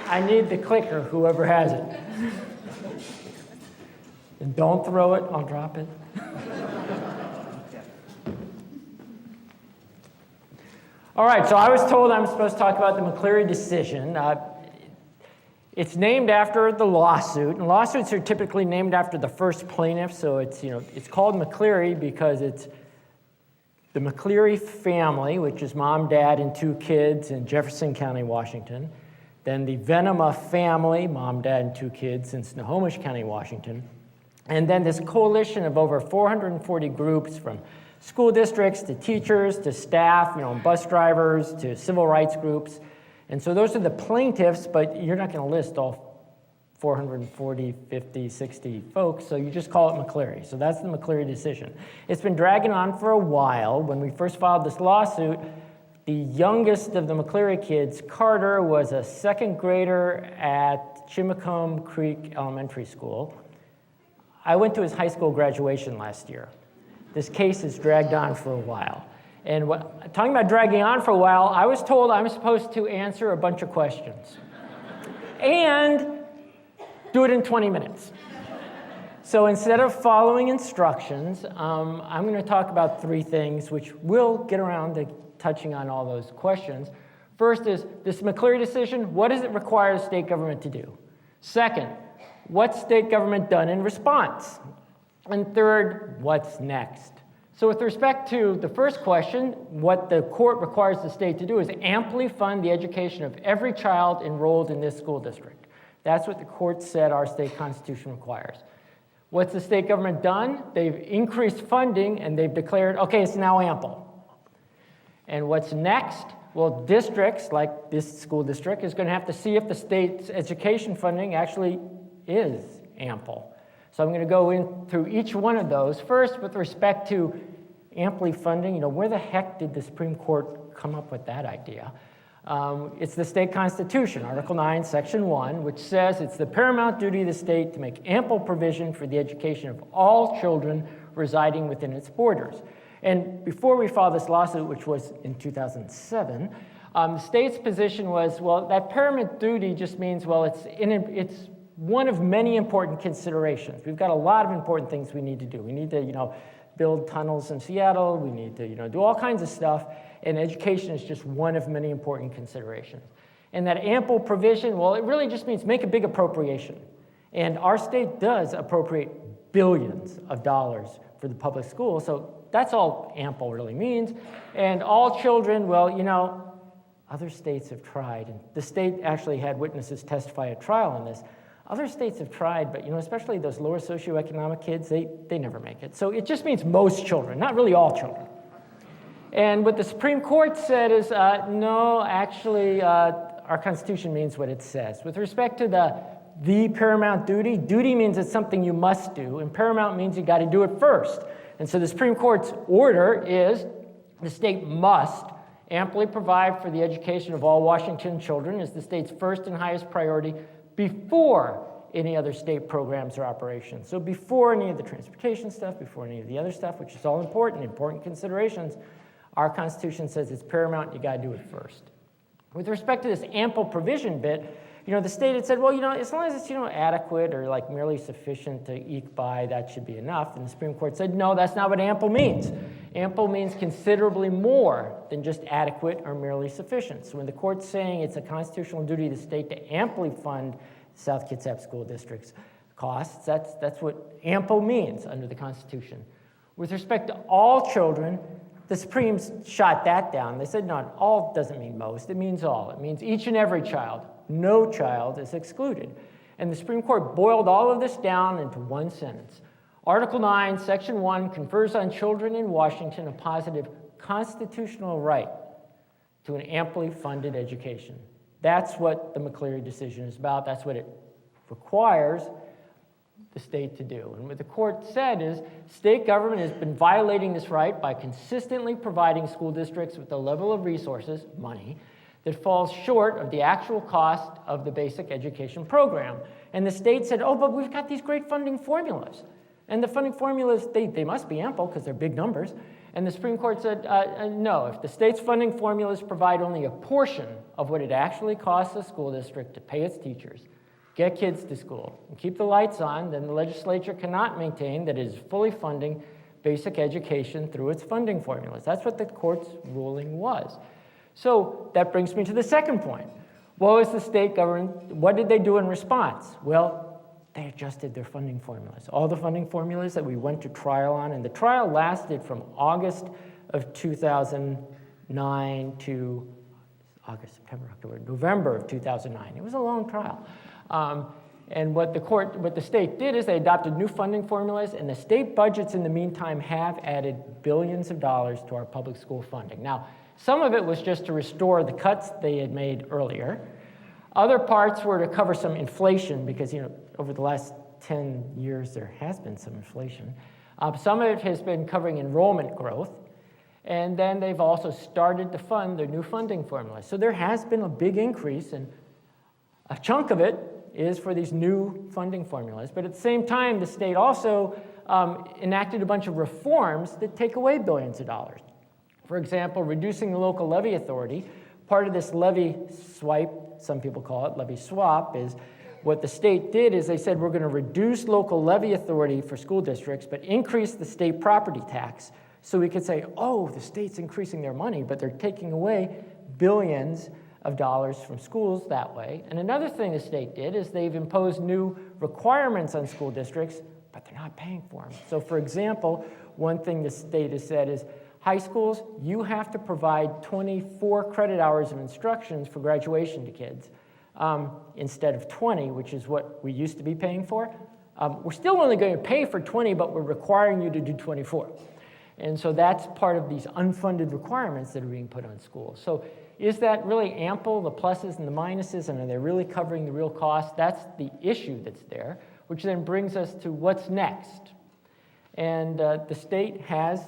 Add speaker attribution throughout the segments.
Speaker 1: I need the clicker, whoever has it. And don't throw it, I'll drop it. All right, so I was told I'm supposed to talk about the McCleary Decision. It's named after the lawsuit, and lawsuits are typically named after the first plaintiff, so it's called McCleary because it's the McCleary family, which is mom, dad, and 2 kids in Jefferson County, Washington. Then the Venema family, mom, dad, and 2 kids in Snohomish County, Washington. And then this coalition of over 440 groups from school districts to teachers to staff, bus drivers to civil rights groups. And so those are the plaintiffs, but you're not going to list all 440, 50, 60 folks, so you just call it McCleary. So that's the McCleary Decision. It's been dragging on for a while. When we first filed this lawsuit, the youngest of the McCleary kids, Carter, was a 2nd grader at Chimacombe Creek Elementary School. I went to his high school graduation last year. This case has dragged on for a while. And talking about dragging on for a while, I was told I'm supposed to answer a bunch of questions and do it in 20 minutes. So instead of following instructions, I'm going to talk about 3 things, which will get around to touching on all those questions. First is this McCleary Decision. What does it require the state government to do? Second, what's state government done in response? And third, what's next? So with respect to the first question, what the court requires the state to do is amply fund the education of every child enrolled in this school district. That's what the court said our state constitution requires. What's the state government done? They've increased funding and they've declared, okay, it's now ample. And what's next? Well, districts like this school district is going to have to see if the state's education funding actually is ample. So I'm going to go in through each one of those. First, with respect to amply funding, where the heck did the Supreme Court come up with that idea? It's the state constitution, Article 9, Section 1, which says it's the paramount duty of the state to make ample provision for the education of all children residing within its borders. And before we filed this lawsuit, which was in 2007, the state's position was, well, that paramount duty just means, well, it's one of many important considerations. We've got a lot of important things we need to do. We need to, build tunnels in Seattle. We need to, do all kinds of stuff. And education is just one of many important considerations. And that ample provision, well, it really just means make a big appropriation. And our state does appropriate billions of dollars for the public schools. So that's all ample really means. And all children, well, other states have tried. And the state actually had witnesses testify at trial on this. Other states have tried, but especially those lower socioeconomic kids, they never make it. So it just means most children, not really all children. And what the Supreme Court said is, no, actually, our Constitution means what it says. With respect to the paramount duty, duty means it's something you must do, and paramount means you got to do it first. And so the Supreme Court's order is the state must amply provide for the education of all Washington children as the state's first and highest priority before any other state programs or operations. So before any of the transportation stuff, before any of the other stuff, which is all important considerations, our Constitution says it's paramount, you gotta do it first. With respect to this ample provision bit, the state had said, well, as long as it's, adequate or like merely sufficient to eke by, that should be enough. And the Supreme Court said, no, that's not what ample means. Ample means considerably more than just adequate or merely sufficient. So when the court's saying it's a constitutional duty of the state to amply fund South Kitsap School District's costs, that's what ample means under the Constitution. With respect to all children, the Supremes shot that down. They said, no, all doesn't mean most, it means all. It means each and every child. No child is excluded. And the Supreme Court boiled all of this down into one sentence. Article 9, Section 1 confers on children in Washington a positive constitutional right to an amply funded education. That's what the McCleary Decision is about. That's what it requires the state to do. And what the court said is state government has been violating this right by consistently providing school districts with a level of resources, money, that falls short of the actual cost of the basic education program. And the state said, oh, but we've got these great funding formulas. And the funding formulas, they must be ample because they're big numbers. And the Supreme Court said, no, if the state's funding formulas provide only a portion of what it actually costs the school district to pay its teachers, get kids to school, and keep the lights on, then the legislature cannot maintain that it is fully funding basic education through its funding formulas. That's what the court's ruling was. So that brings me to the second point. What was the state government, what did they do in response? Well, they adjusted their funding formulas. All the funding formulas that we went to trial on, and the trial lasted from August of 2009 to August, September, October, November of 2009. It was a long trial. And what the state did is they adopted new funding formulas, and the state budgets in the meantime have added billions of dollars to our public school funding. Now, some of it was just to restore the cuts they had made earlier. Other parts were to cover some inflation because, over the last 10 years there has been some inflation. Some of it has been covering enrollment growth. And then they've also started to fund their new funding formula. So there has been a big increase, and a chunk of it is for these new funding formulas. But at the same time, the state also enacted a bunch of reforms that take away billions of dollars. For example, reducing the local levy authority. Part of this levy swipe, some people call it levy swap, is what the state did is they said we're going to reduce local levy authority for school districts, but increase the state property tax. So we could say, oh, the state's increasing their money, but they're taking away billions of dollars from schools that way. And another thing the state did is they've imposed new requirements on school districts, but they're not paying for them. So for example, one thing the state has said is, high schools, you have to provide 24 credit hours of instructions for graduation to kids instead of 20, which is what we used to be paying for. We're still only going to pay for 20, but we're requiring you to do 24. And so that's part of these unfunded requirements that are being put on schools. So is that really ample, the pluses and the minuses, and are they really covering the real cost? That's the issue that's there, which then brings us to what's next. And the state has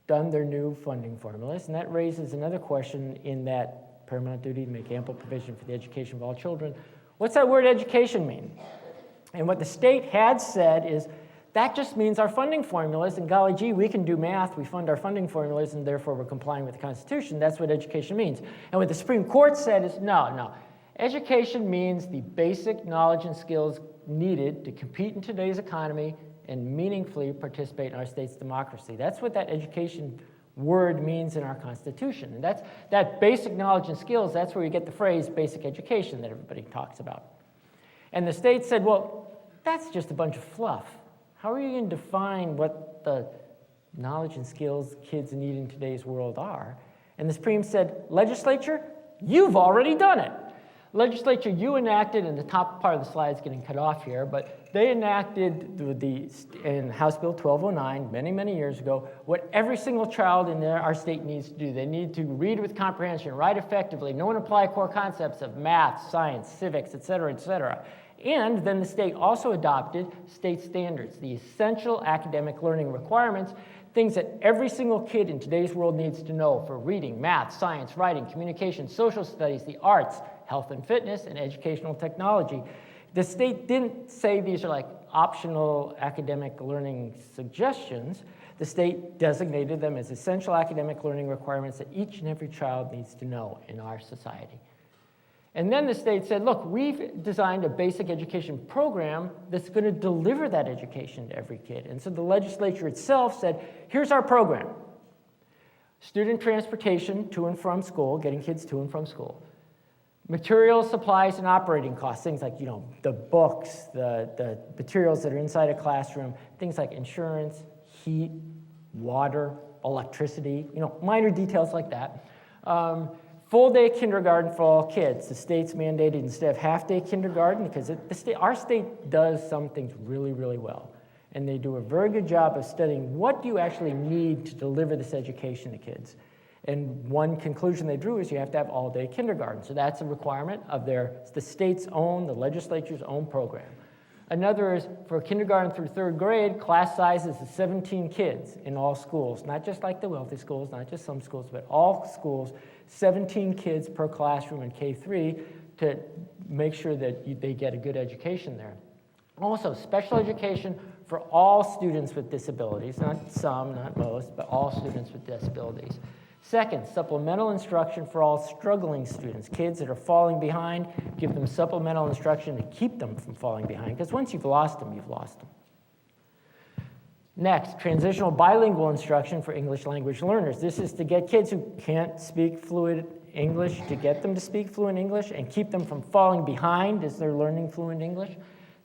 Speaker 1: done their new funding formulas, and that raises another question in that paramount duty to make ample provision for the education of all children. What's that word education mean? And what the state had said is that just means our funding formulas, and golly gee, we can do math, we fund our funding formulas, and therefore we're complying with the Constitution. That's what education means. And what the Supreme Court said is no. Education means the basic knowledge and skills needed to compete in today's economy and meaningfully participate in our state's democracy. That's what that education word means in our Constitution. And that basic knowledge and skills, that's where you get the phrase basic education that everybody talks about. And the state said, well, that's just a bunch of fluff. How are you going to define what the knowledge and skills kids need in today's world are? And the Supreme said, legislature, you've already done it. Legislature, you enacted, and the top part of the slide is getting cut off here, but they enacted in House Bill 1209 many, many years ago what every single child in our state needs to do. They need to read with comprehension, write effectively, know and apply core concepts of math, science, civics, et cetera, et cetera. And then the state also adopted state standards, the essential academic learning requirements, things that every single kid in today's world needs to know for reading, math, science, writing, communication, social studies, the arts, health and fitness, and educational technology. The state didn't say these are like optional academic learning suggestions. The state designated them as essential academic learning requirements that each and every child needs to know in our society. And then the state said, look, we've designed a basic education program that's going to deliver that education to every kid. And so the legislature itself said, here's our program. Student transportation to and from school, getting kids to and from school. Materials, supplies, and operating costs, things like, the books, the materials that are inside a classroom, things like insurance, heat, water, electricity, minor details like that. Full-day kindergarten for all kids. The state's mandated instead of half-day kindergarten because our state does some things really, really well. And they do a very good job of studying what do you actually need to deliver this education to kids. And one conclusion they drew is you have to have all-day kindergarten. So that's a requirement of the state's own, the legislature's own program. Another is for kindergarten through third grade, class sizes is 17 kids in all schools, not just like the wealthy schools, not just some schools, but all schools, 17 kids per classroom in K-3 to make sure that they get a good education there. Also, special education for all students with disabilities, not some, not most, but all students with disabilities. Second, supplemental instruction for all struggling students, kids that are falling behind, give them supplemental instruction to keep them from falling behind, because once you've lost them, you've lost them. Next, transitional bilingual instruction for English language learners. This is to get kids who can't speak fluent English, to get them to speak fluent English and keep them from falling behind as they're learning fluent English.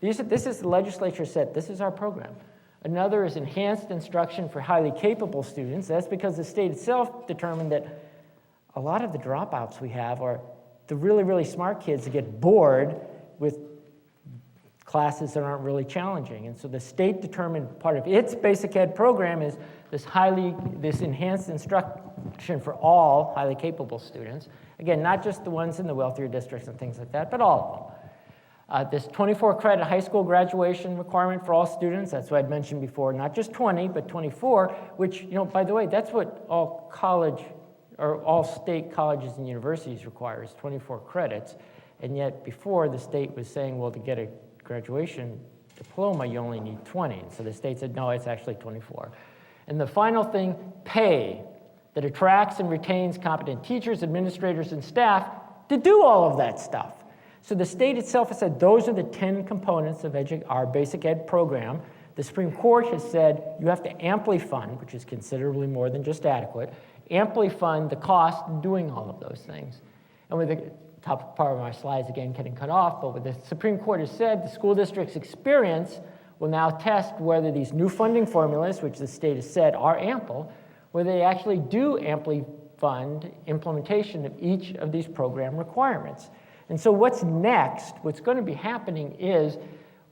Speaker 1: This is the legislature said, this is our program. Another is enhanced instruction for highly capable students. That's because the state itself determined that a lot of the dropouts we have are the really, really smart kids that get bored with classes that aren't really challenging. And so the state determined part of its basic ed program is this enhanced instruction for all highly capable students. Again, not just the ones in the wealthier districts and things like that, but all of them. This 24 credit high school graduation requirement for all students, that's what I'd mentioned before, not just 20, but 24, which, by the way, that's what all college or all state colleges and universities require is 24 credits. And yet before the state was saying, well, to get a graduation diploma, you only need 20. And so the state said, no, it's actually 24. And the final thing, pay, that attracts and retains competent teachers, administrators, and staff to do all of that stuff. So the state itself has said those are the 10 components of our basic ed program. The Supreme Court has said you have to amply fund, which is considerably more than just adequate, amply fund the cost of doing all of those things. And with the top part of my slides again getting cut off, but what the Supreme Court has said, the school district's experience will now test whether these new funding formulas, which the state has said are ample, whether they actually do amply fund implementation of each of these program requirements. And so what's next, what's going to be happening is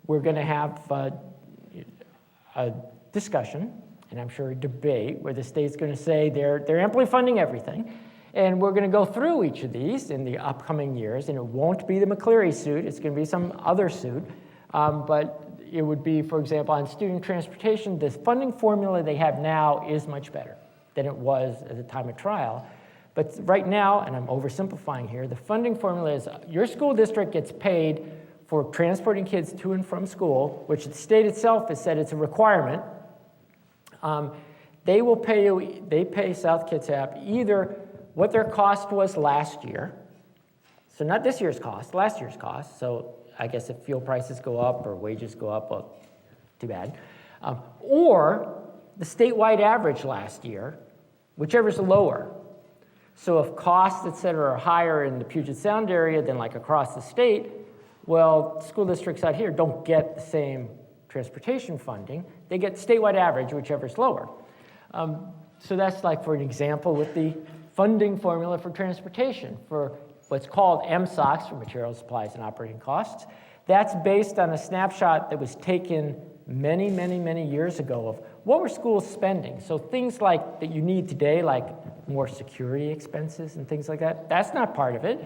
Speaker 1: we're going to have a discussion, and I'm sure a debate, where the state's going to say they're amply funding everything. And we're going to go through each of these in the upcoming years, and it won't be the McCleary suit. It's going to be some other suit. But it would be, for example, on student transportation, the funding formula they have now is much better than it was at the time of trial. But right now, and I'm oversimplifying here, the funding formula is your school district gets paid for transporting kids to and from school, which the state itself has said it's a requirement. They will pay you, they pay South Kitsap either what their cost was last year, so not this year's cost, last year's cost. So I guess if fuel prices go up or wages go up, well, too bad. Or the statewide average last year, whichever's lower. So if costs, et cetera, are higher in the Puget Sound area than like across the state, well, school districts out here don't get the same transportation funding. They get statewide average, whichever's lower. So that's like, for an example, with the funding formula for transportation for what's called MSOCs, for materials, supplies, and operating costs. That's based on a snapshot that was taken many, many, many years ago of what were schools spending. So things like that you need today, like more security expenses and things like that, that's not part of it.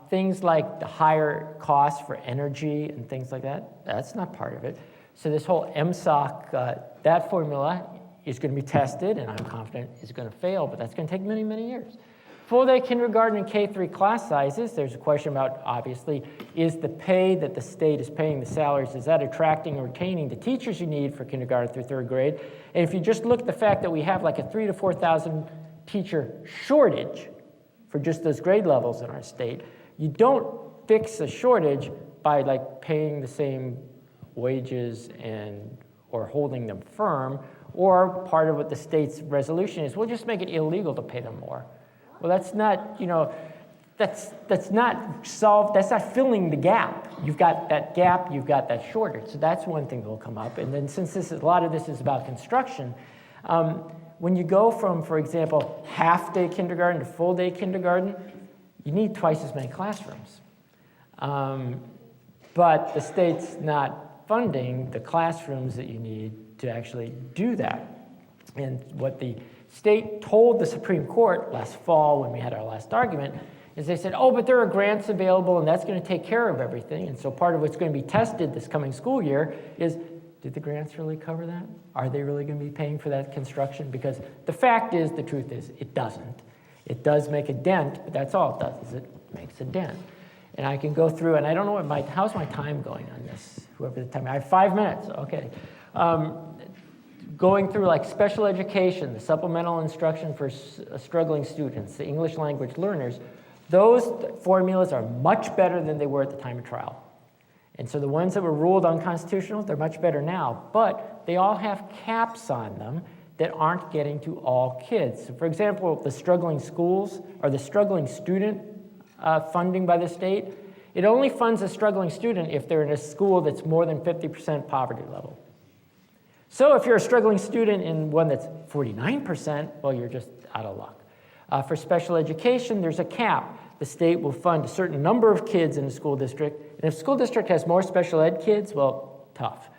Speaker 1: Things like the higher costs for energy and things like that, that's not part of it. So this whole MSOC, that formula is going to be tested, and I'm confident is going to fail, but that's going to take many, many years. Full-day kindergarten and K-3 class sizes, there's a question about, obviously, is the pay that the state is paying the salaries, is that attracting or retaining the teachers you need for kindergarten through third grade? And if you just look at the fact that we have like a 3,000 to 4,000 teacher shortage for just those grade levels in our state, you don't fix a shortage by like paying the same wages and or holding them firm, or part of what the state's resolution is, we'll just make it illegal to pay them more. Well, that's not, that's not solved, that's not filling the gap. You've got that gap, you've got that shortage. So that's one thing that will come up. And then since a lot of this is about construction, when you go from, for example, half-day kindergarten to full-day kindergarten, you need twice as many classrooms. But the state's not funding the classrooms that you need to actually do that. And what the state told the Supreme Court last fall when we had our last argument is they said, oh, but there are grants available and that's going to take care of everything. And so part of what's going to be tested this coming school year is, did the grants really cover that? Are they really going to be paying for that construction? Because the fact is, the truth is, it doesn't. It does make a dent, but that's all it does, is it makes a dent. And I can go through, and I don't know how's my time going on this? whoever the time, I have 5 minutes, okay. Going through like special education, the supplemental instruction for struggling students, the English language learners, those formulas are much better than they were at the time of trial. And so the ones that were ruled unconstitutional, they're much better now, but they all have caps on them that aren't getting to all kids. So for example, the struggling schools or the struggling student funding by the state, it only funds a struggling student if they're in a school that's more than 50% poverty level. So if you're a struggling student in one that's 49%, well, you're just out of luck. For special education, there's a cap. The state will fund a certain number of kids in the school district, and if the school district has more special ed kids, well, tough.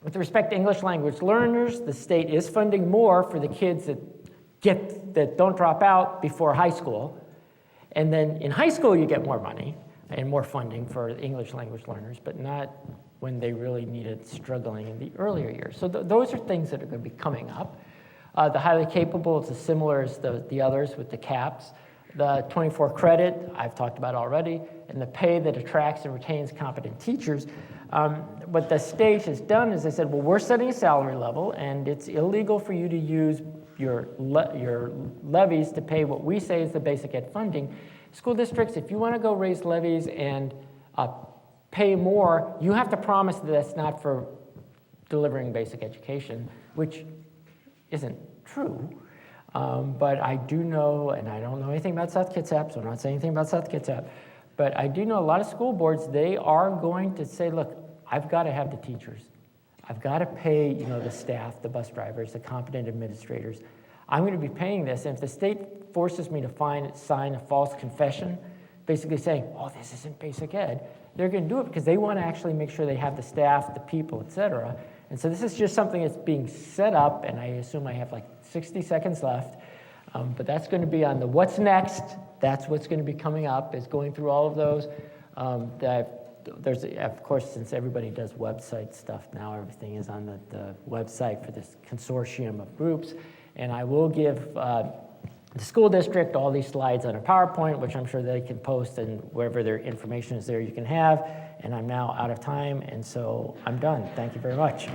Speaker 1: With respect to English language learners, the state is funding more for the kids that don't drop out before high school. And then in high school, you get more money and more funding for English language learners, but not when they really needed struggling in the earlier years. So those are things that are going to be coming up. The highly capable is as similar as the others with the caps. The 24 credit, I've talked about already, and the pay that attracts and retains competent teachers. What the state has done is they said, well, we're setting a salary level, and it's illegal for you to use your levies to pay what we say is the basic ed funding. School districts, if you want to go raise levies and pay more, you have to promise that that's not for delivering basic education, which isn't true. But I do know, and I don't know anything about South Kitsap, so I'm not saying anything about South Kitsap, but I do know a lot of school boards, they are going to say, look, I've got to have the teachers. I've got to pay, the staff, the bus drivers, the competent administrators. I'm going to be paying this, and if the state forces me to sign a false confession, basically saying, oh, this isn't basic ed, they're going to do it because they want to actually make sure they have the staff, the people, et cetera. And so this is just something that's being set up, and I assume I have like 60 seconds left. But that's going to be on the what's next. That's what's going to be coming up, is going through all of those. There's, of course, since everybody does website stuff now, everything is on the website for this consortium of groups. And I will give the school district all these slides on a PowerPoint, which I'm sure they can post, and wherever their information is there you can have. And I'm now out of time, and so I'm done. Thank you very much.